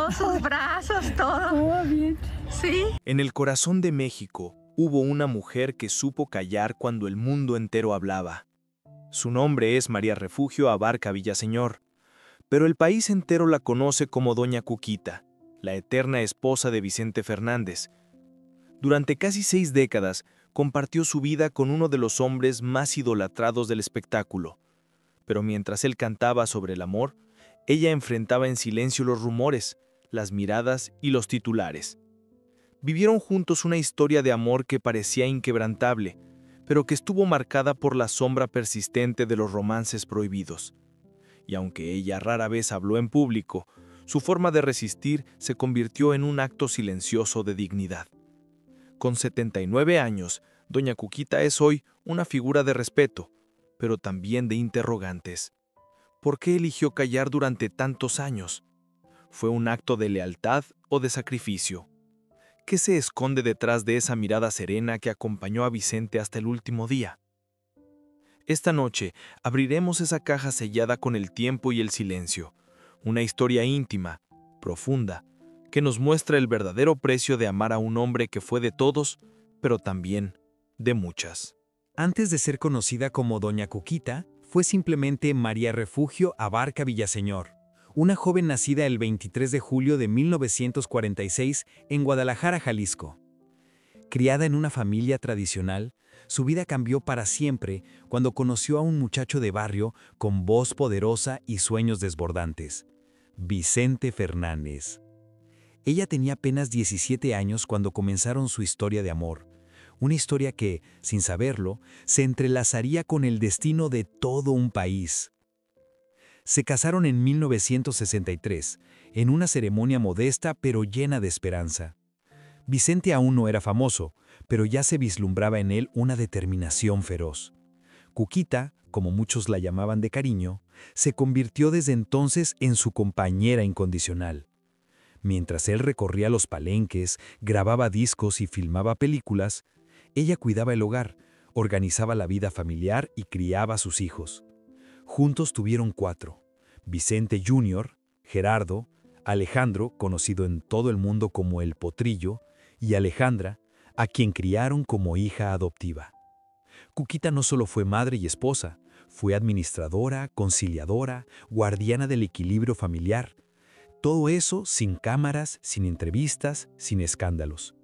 todos sus brazos, todo. Todo bien. Sí. En el corazón de México hubo una mujer que supo callar cuando el mundo entero hablaba. Su nombre es María Refugio Abarca Villaseñor, pero el país entero la conoce como Doña Cuquita, la eterna esposa de Vicente Fernández. Durante casi 6 décadas compartió su vida con uno de los hombres más idolatrados del espectáculo. Pero mientras él cantaba sobre el amor, ella enfrentaba en silencio los rumores, las miradas y los titulares. Vivieron juntos una historia de amor que parecía inquebrantable, pero que estuvo marcada por la sombra persistente de los romances prohibidos. Y aunque ella rara vez habló en público, su forma de resistir se convirtió en un acto silencioso de dignidad. Con 79 años, Doña Cuquita es hoy una figura de respeto, pero también de interrogantes. ¿Por qué eligió callar durante tantos años? ¿Fue un acto de lealtad o de sacrificio? ¿Qué se esconde detrás de esa mirada serena que acompañó a Vicente hasta el último día? Esta noche abriremos esa caja sellada con el tiempo y el silencio, una historia íntima, profunda, que nos muestra el verdadero precio de amar a un hombre que fue de todos, pero también de muchas. Antes de ser conocida como Doña Cuquita, fue simplemente María Refugio Abarca Villaseñor, una joven nacida el 23 de julio de 1946 en Guadalajara, Jalisco. Criada en una familia tradicional, su vida cambió para siempre cuando conoció a un muchacho de barrio con voz poderosa y sueños desbordantes, Vicente Fernández. Ella tenía apenas 17 años cuando comenzaron su historia de amor, una historia que, sin saberlo, se entrelazaría con el destino de todo un país. Se casaron en 1963, en una ceremonia modesta pero llena de esperanza. Vicente aún no era famoso, pero ya se vislumbraba en él una determinación feroz. Cuquita, como muchos la llamaban de cariño, se convirtió desde entonces en su compañera incondicional. Mientras él recorría los palenques, grababa discos y filmaba películas, ella cuidaba el hogar, organizaba la vida familiar y criaba a sus hijos. Juntos tuvieron 4: Vicente Jr., Gerardo, Alejandro, conocido en todo el mundo como El Potrillo, y Alejandra, a quien criaron como hija adoptiva. Cuquita no solo fue madre y esposa, fue administradora, conciliadora, guardiana del equilibrio familiar. Todo eso sin cámaras, sin entrevistas, sin escándalos.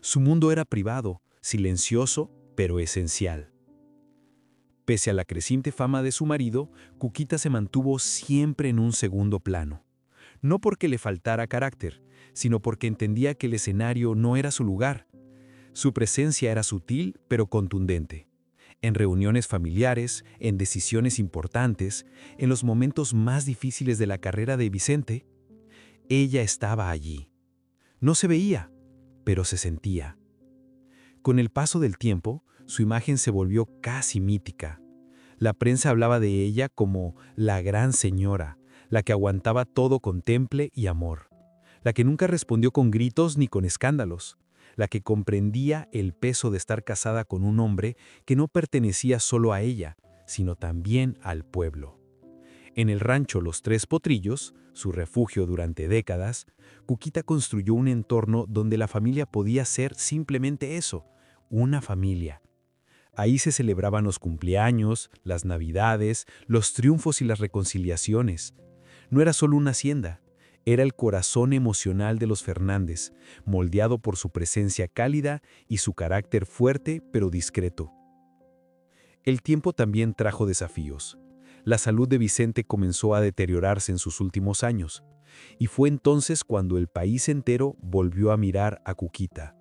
Su mundo era privado, silencioso, pero esencial. Pese a la creciente fama de su marido, Cuquita se mantuvo siempre en un segundo plano. No porque le faltara carácter, sino porque entendía que el escenario no era su lugar. Su presencia era sutil, pero contundente. En reuniones familiares, en decisiones importantes, en los momentos más difíciles de la carrera de Vicente, ella estaba allí. No se veía, pero se sentía. Con el paso del tiempo, su imagen se volvió casi mítica. La prensa hablaba de ella como la gran señora, la que aguantaba todo con temple y amor, la que nunca respondió con gritos ni con escándalos, la que comprendía el peso de estar casada con un hombre que no pertenecía solo a ella, sino también al pueblo. En el rancho Los Tres Potrillos, su refugio durante décadas, Cuquita construyó un entorno donde la familia podía ser simplemente eso, una familia. Ahí se celebraban los cumpleaños, las navidades, los triunfos y las reconciliaciones. No era solo una hacienda, era el corazón emocional de los Fernández, moldeado por su presencia cálida y su carácter fuerte pero discreto. El tiempo también trajo desafíos. La salud de Vicente comenzó a deteriorarse en sus últimos años, y fue entonces cuando el país entero volvió a mirar a Cuquita.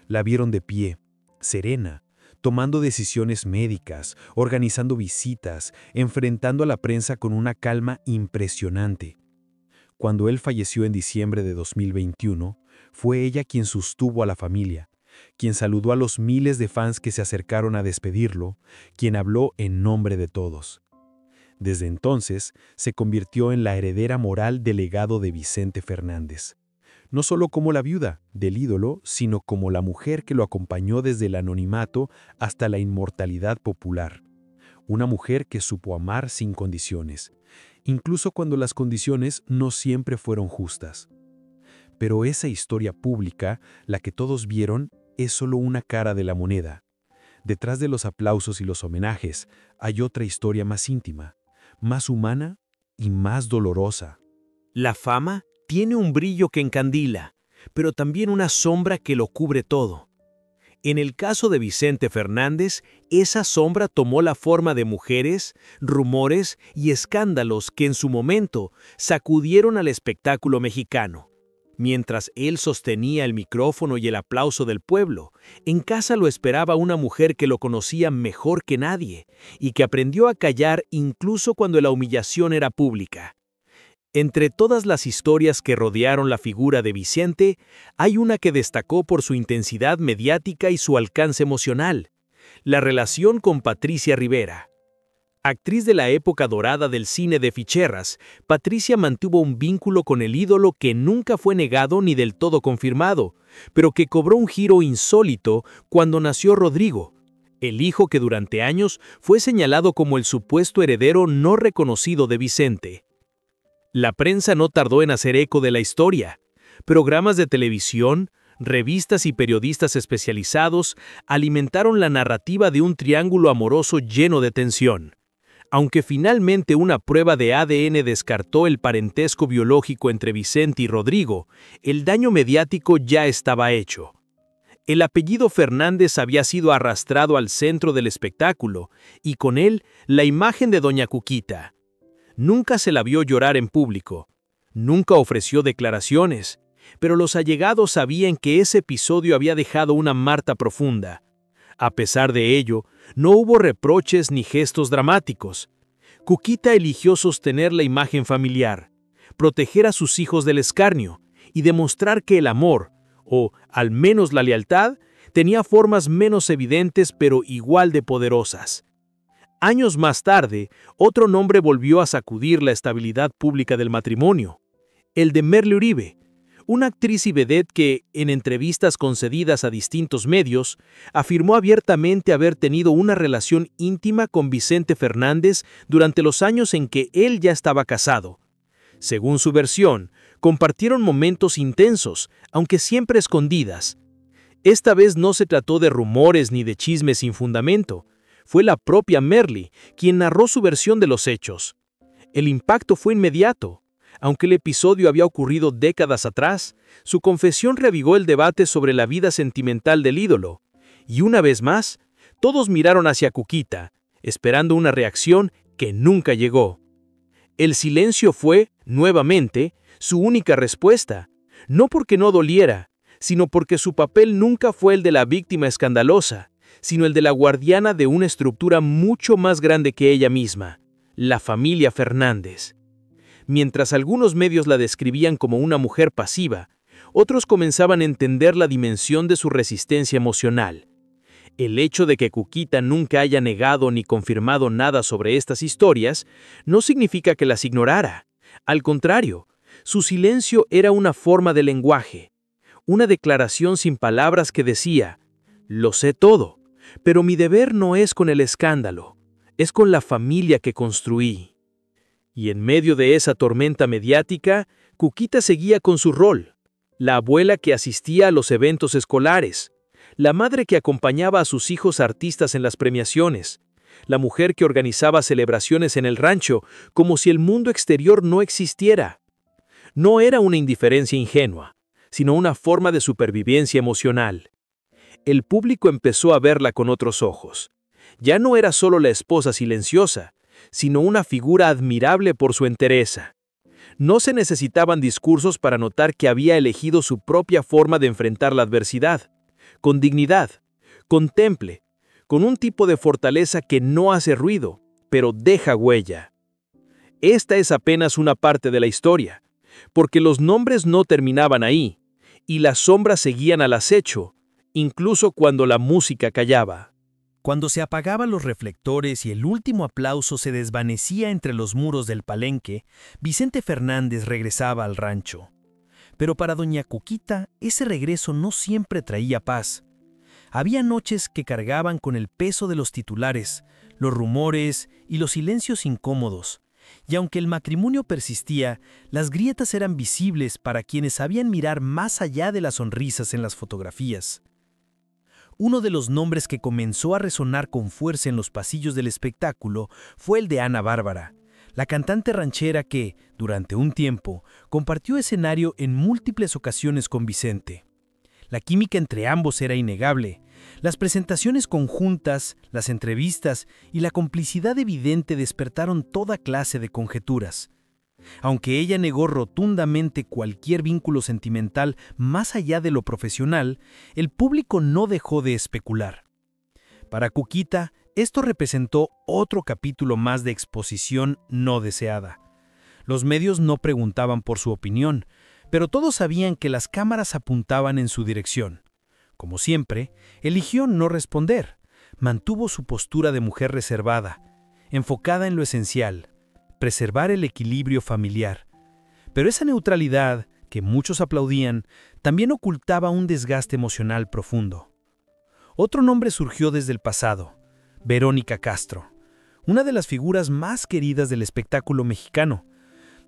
La vieron de pie, serena, tomando decisiones médicas, organizando visitas, enfrentando a la prensa con una calma impresionante. Cuando él falleció en diciembre de 2021, fue ella quien sostuvo a la familia, quien saludó a los miles de fans que se acercaron a despedirlo, quien habló en nombre de todos. Desde entonces, se convirtió en la heredera moral del legado de Vicente Fernández. No solo como la viuda del ídolo, sino como la mujer que lo acompañó desde el anonimato hasta la inmortalidad popular. Una mujer que supo amar sin condiciones, incluso cuando las condiciones no siempre fueron justas. Pero esa historia pública, la que todos vieron, es solo una cara de la moneda. Detrás de los aplausos y los homenajes hay otra historia más íntima, más humana y más dolorosa. La fama tiene un brillo que encandila, pero también una sombra que lo cubre todo. En el caso de Vicente Fernández, esa sombra tomó la forma de mujeres, rumores y escándalos que en su momento sacudieron al espectáculo mexicano. Mientras él sostenía el micrófono y el aplauso del pueblo, en casa lo esperaba una mujer que lo conocía mejor que nadie y que aprendió a callar incluso cuando la humillación era pública. Entre todas las historias que rodearon la figura de Vicente, hay una que destacó por su intensidad mediática y su alcance emocional: la relación con Patricia Rivera. Actriz de la época dorada del cine de ficheras, Patricia mantuvo un vínculo con el ídolo que nunca fue negado ni del todo confirmado, pero que cobró un giro insólito cuando nació Rodrigo, el hijo que durante años fue señalado como el supuesto heredero no reconocido de Vicente. La prensa no tardó en hacer eco de la historia. Programas de televisión, revistas y periodistas especializados alimentaron la narrativa de un triángulo amoroso lleno de tensión. Aunque finalmente una prueba de ADN descartó el parentesco biológico entre Vicente y Rodrigo, el daño mediático ya estaba hecho. El apellido Fernández había sido arrastrado al centro del espectáculo, y con él la imagen de Doña Cuquita. Nunca se la vio llorar en público, nunca ofreció declaraciones, pero los allegados sabían que ese episodio había dejado una marca profunda. A pesar de ello, no hubo reproches ni gestos dramáticos. Cuquita eligió sostener la imagen familiar, proteger a sus hijos del escarnio y demostrar que el amor, o al menos la lealtad, tenía formas menos evidentes pero igual de poderosas. Años más tarde, otro nombre volvió a sacudir la estabilidad pública del matrimonio: el de Merle Uribe, una actriz y vedette que, en entrevistas concedidas a distintos medios, afirmó abiertamente haber tenido una relación íntima con Vicente Fernández durante los años en que él ya estaba casado. Según su versión, compartieron momentos intensos, aunque siempre escondidas. Esta vez no se trató de rumores ni de chismes sin fundamento. Fue la propia Merle quien narró su versión de los hechos. El impacto fue inmediato. Aunque el episodio había ocurrido décadas atrás, su confesión reavivó el debate sobre la vida sentimental del ídolo. Y una vez más, todos miraron hacia Cuquita, esperando una reacción que nunca llegó. El silencio fue, nuevamente, su única respuesta, no porque no doliera, sino porque su papel nunca fue el de la víctima escandalosa, sino el de la guardiana de una estructura mucho más grande que ella misma, la familia Fernández. Mientras algunos medios la describían como una mujer pasiva, otros comenzaban a entender la dimensión de su resistencia emocional. El hecho de que Cuquita nunca haya negado ni confirmado nada sobre estas historias no significa que las ignorara. Al contrario, su silencio era una forma de lenguaje, una declaración sin palabras que decía: «Lo sé todo, pero mi deber no es con el escándalo, es con la familia que construí». Y en medio de esa tormenta mediática, Cuquita seguía con su rol: la abuela que asistía a los eventos escolares, la madre que acompañaba a sus hijos artistas en las premiaciones, la mujer que organizaba celebraciones en el rancho como si el mundo exterior no existiera. No era una indiferencia ingenua, sino una forma de supervivencia emocional. El público empezó a verla con otros ojos. Ya no era solo la esposa silenciosa, sino una figura admirable por su entereza. No se necesitaban discursos para notar que había elegido su propia forma de enfrentar la adversidad, con dignidad, con temple, con un tipo de fortaleza que no hace ruido, pero deja huella. Esta es apenas una parte de la historia, porque los nombres no terminaban ahí, y las sombras seguían al acecho, incluso cuando la música callaba. Cuando se apagaban los reflectores y el último aplauso se desvanecía entre los muros del palenque, Vicente Fernández regresaba al rancho. Pero para doña Cuquita, ese regreso no siempre traía paz. Había noches que cargaban con el peso de los titulares, los rumores y los silencios incómodos, Y aunque el matrimonio persistía, las grietas eran visibles para quienes sabían mirar más allá de las sonrisas en las fotografías. Uno de los nombres que comenzó a resonar con fuerza en los pasillos del espectáculo fue el de Ana Bárbara, la cantante ranchera que, durante un tiempo, compartió escenario en múltiples ocasiones con Vicente. La química entre ambos era innegable. Las presentaciones conjuntas, las entrevistas y la complicidad evidente despertaron toda clase de conjeturas. Aunque ella negó rotundamente cualquier vínculo sentimental más allá de lo profesional, el público no dejó de especular. Para Cuquita, esto representó otro capítulo más de exposición no deseada. Los medios no preguntaban por su opinión, pero todos sabían que las cámaras apuntaban en su dirección. Como siempre, eligió no responder. Mantuvo su postura de mujer reservada, enfocada en lo esencial, preservar el equilibrio familiar. Pero esa neutralidad, que muchos aplaudían, también ocultaba un desgaste emocional profundo. Otro nombre surgió desde el pasado: Verónica Castro, una de las figuras más queridas del espectáculo mexicano.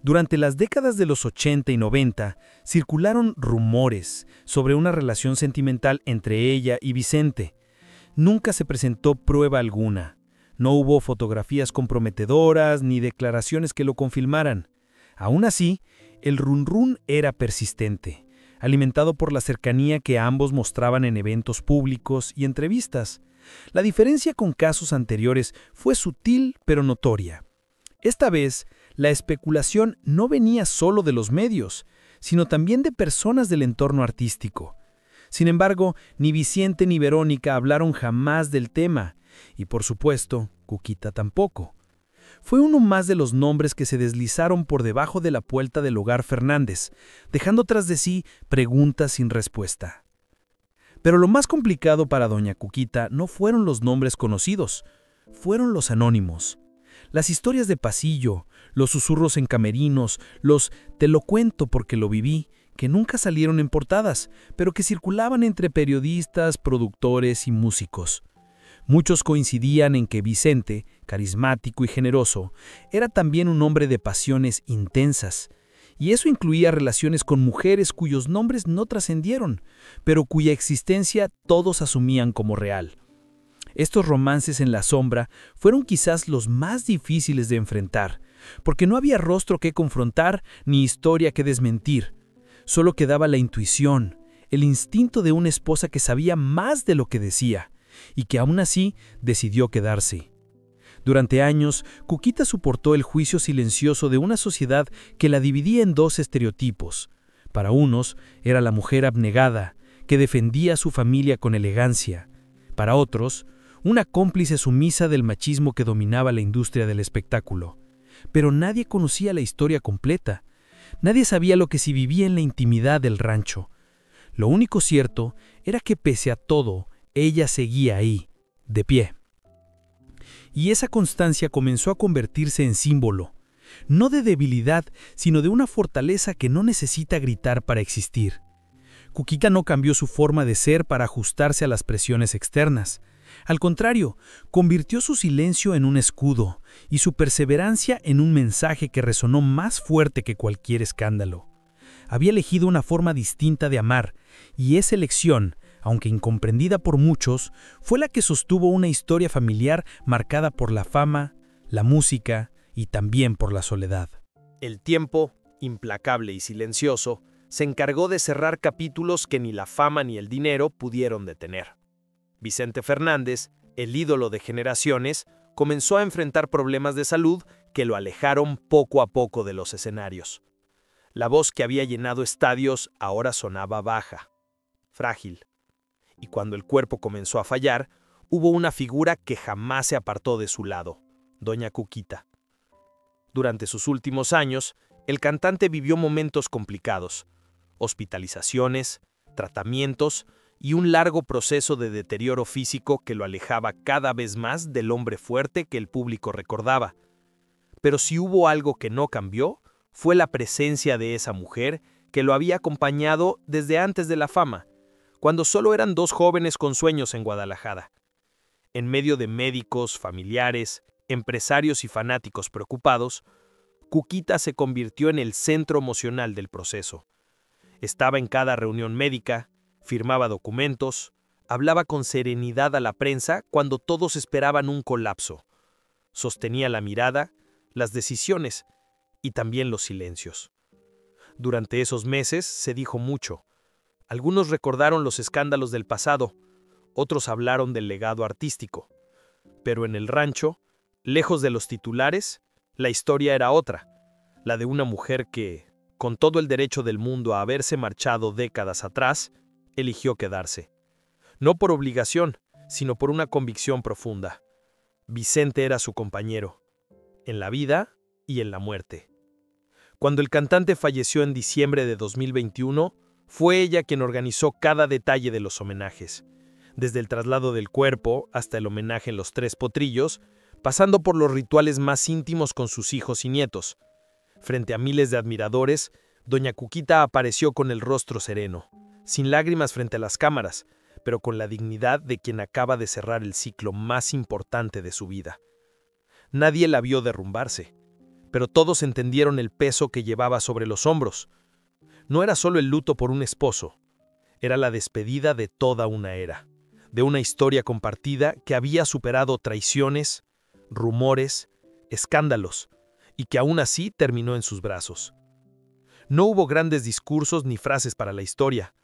Durante las décadas de los 80 y 90, circularon rumores sobre una relación sentimental entre ella y Vicente. Nunca se presentó prueba alguna. No hubo fotografías comprometedoras ni declaraciones que lo confirmaran. Aún así, el run-run era persistente, alimentado por la cercanía que ambos mostraban en eventos públicos y entrevistas. La diferencia con casos anteriores fue sutil pero notoria. Esta vez, la especulación no venía solo de los medios, sino también de personas del entorno artístico. Sin embargo, ni Vicente ni Verónica hablaron jamás del tema, y por supuesto, Cuquita tampoco. Fue uno más de los nombres que se deslizaron por debajo de la puerta del hogar Fernández, dejando tras de sí preguntas sin respuesta. Pero lo más complicado para doña Cuquita no fueron los nombres conocidos, fueron los anónimos. Las historias de pasillo, los susurros en camerinos, los «te lo cuento porque lo viví», que nunca salieron en portadas, pero que circulaban entre periodistas, productores y músicos. Muchos coincidían en que Vicente, carismático y generoso, era también un hombre de pasiones intensas, y eso incluía relaciones con mujeres cuyos nombres no trascendieron, pero cuya existencia todos asumían como real. Estos romances en la sombra fueron quizás los más difíciles de enfrentar, porque no había rostro que confrontar ni historia que desmentir. Solo quedaba la intuición, el instinto de una esposa que sabía más de lo que decía, y que aún así decidió quedarse. Durante años, Cuquita soportó el juicio silencioso de una sociedad que la dividía en dos estereotipos. Para unos, era la mujer abnegada, que defendía a su familia con elegancia. Para otros, una cómplice sumisa del machismo que dominaba la industria del espectáculo. Pero nadie conocía la historia completa. Nadie sabía lo que se vivía en la intimidad del rancho. Lo único cierto era que pese a todo, ella seguía ahí, de pie. Y esa constancia comenzó a convertirse en símbolo, no de debilidad, sino de una fortaleza que no necesita gritar para existir. Cuquita no cambió su forma de ser para ajustarse a las presiones externas. Al contrario, convirtió su silencio en un escudo y su perseverancia en un mensaje que resonó más fuerte que cualquier escándalo. Había elegido una forma distinta de amar, y esa elección, aunque incomprendida por muchos, fue la que sostuvo una historia familiar marcada por la fama, la música y también por la soledad. El tiempo, implacable y silencioso, se encargó de cerrar capítulos que ni la fama ni el dinero pudieron detener. Vicente Fernández, el ídolo de generaciones, comenzó a enfrentar problemas de salud que lo alejaron poco a poco de los escenarios. La voz que había llenado estadios ahora sonaba baja, frágil. Y cuando el cuerpo comenzó a fallar, hubo una figura que jamás se apartó de su lado, doña Cuquita. Durante sus últimos años, el cantante vivió momentos complicados, hospitalizaciones, tratamientos y un largo proceso de deterioro físico que lo alejaba cada vez más del hombre fuerte que el público recordaba. Pero si hubo algo que no cambió, fue la presencia de esa mujer que lo había acompañado desde antes de la fama, cuando solo eran dos jóvenes con sueños en Guadalajara. En medio de médicos, familiares, empresarios y fanáticos preocupados, Cuquita se convirtió en el centro emocional del proceso. Estaba en cada reunión médica, firmaba documentos, hablaba con serenidad a la prensa cuando todos esperaban un colapso. Sostenía la mirada, las decisiones y también los silencios. Durante esos meses se dijo mucho. Algunos recordaron los escándalos del pasado, otros hablaron del legado artístico. Pero en el rancho, lejos de los titulares, la historia era otra, la de una mujer que, con todo el derecho del mundo a haberse marchado décadas atrás, eligió quedarse. No por obligación, sino por una convicción profunda. Vicente era su compañero, en la vida y en la muerte. Cuando el cantante falleció en diciembre de 2021, fue ella quien organizó cada detalle de los homenajes, desde el traslado del cuerpo hasta el homenaje en los Tres Potrillos, pasando por los rituales más íntimos con sus hijos y nietos. Frente a miles de admiradores, doña Cuquita apareció con el rostro sereno, sin lágrimas frente a las cámaras, pero con la dignidad de quien acaba de cerrar el ciclo más importante de su vida. Nadie la vio derrumbarse, pero todos entendieron el peso que llevaba sobre los hombros. No era solo el luto por un esposo, era la despedida de toda una era, de una historia compartida que había superado traiciones, rumores, escándalos, y que aún así terminó en sus brazos. No hubo grandes discursos ni frases para la historia.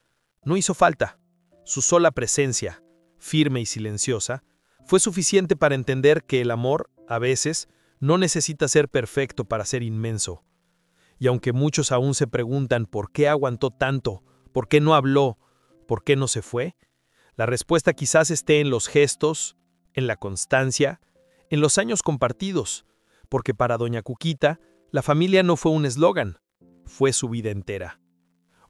No hizo falta. Su sola presencia, firme y silenciosa, fue suficiente para entender que el amor, a veces, no necesita ser perfecto para ser inmenso. Y aunque muchos aún se preguntan por qué aguantó tanto, por qué no habló, por qué no se fue, la respuesta quizás esté en los gestos, en la constancia, en los años compartidos, porque para doña Cuquita, la familia no fue un eslogan, fue su vida entera.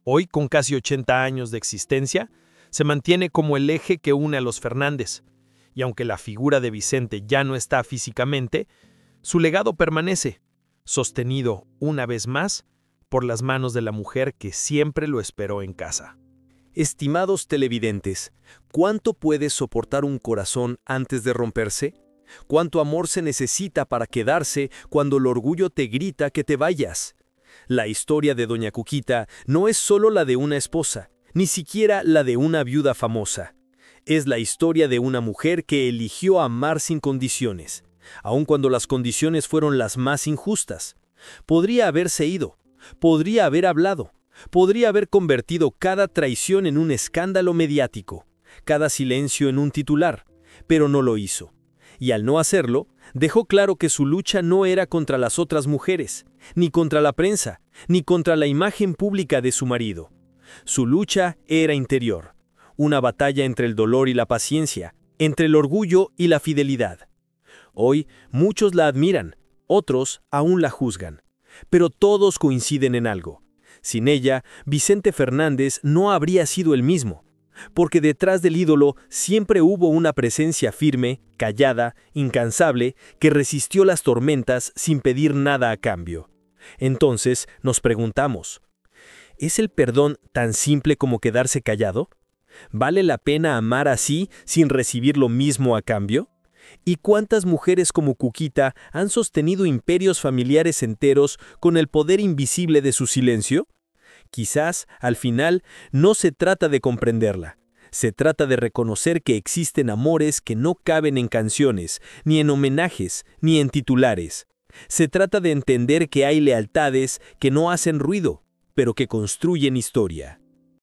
Hoy, con casi 80 años de existencia, se mantiene como el eje que une a los Fernández, y aunque la figura de Vicente ya no está físicamente, su legado permanece, sostenido, una vez más, por las manos de la mujer que siempre lo esperó en casa. Estimados televidentes, ¿cuánto puede soportar un corazón antes de romperse? ¿Cuánto amor se necesita para quedarse cuando el orgullo te grita que te vayas? La historia de doña Cuquita no es solo la de una esposa, ni siquiera la de una viuda famosa. Es la historia de una mujer que eligió amar sin condiciones, aun cuando las condiciones fueron las más injustas. Podría haberse ido, podría haber hablado, podría haber convertido cada traición en un escándalo mediático, cada silencio en un titular, pero no lo hizo. Y al no hacerlo, dejó claro que su lucha no era contra las otras mujeres, ni contra la prensa, ni contra la imagen pública de su marido. Su lucha era interior, una batalla entre el dolor y la paciencia, entre el orgullo y la fidelidad. Hoy muchos la admiran, otros aún la juzgan, pero todos coinciden en algo. Sin ella, Vicente Fernández no habría sido el mismo, porque detrás del ídolo siempre hubo una presencia firme, callada, incansable, que resistió las tormentas sin pedir nada a cambio. Entonces nos preguntamos, ¿es el perdón tan simple como quedarse callado? ¿Vale la pena amar así sin recibir lo mismo a cambio? ¿Y cuántas mujeres como Cuquita han sostenido imperios familiares enteros con el poder invisible de su silencio? Quizás, al final, no se trata de comprenderla. Se trata de reconocer que existen amores que no caben en canciones, ni en homenajes, ni en titulares. Se trata de entender que hay lealtades que no hacen ruido, pero que construyen historia.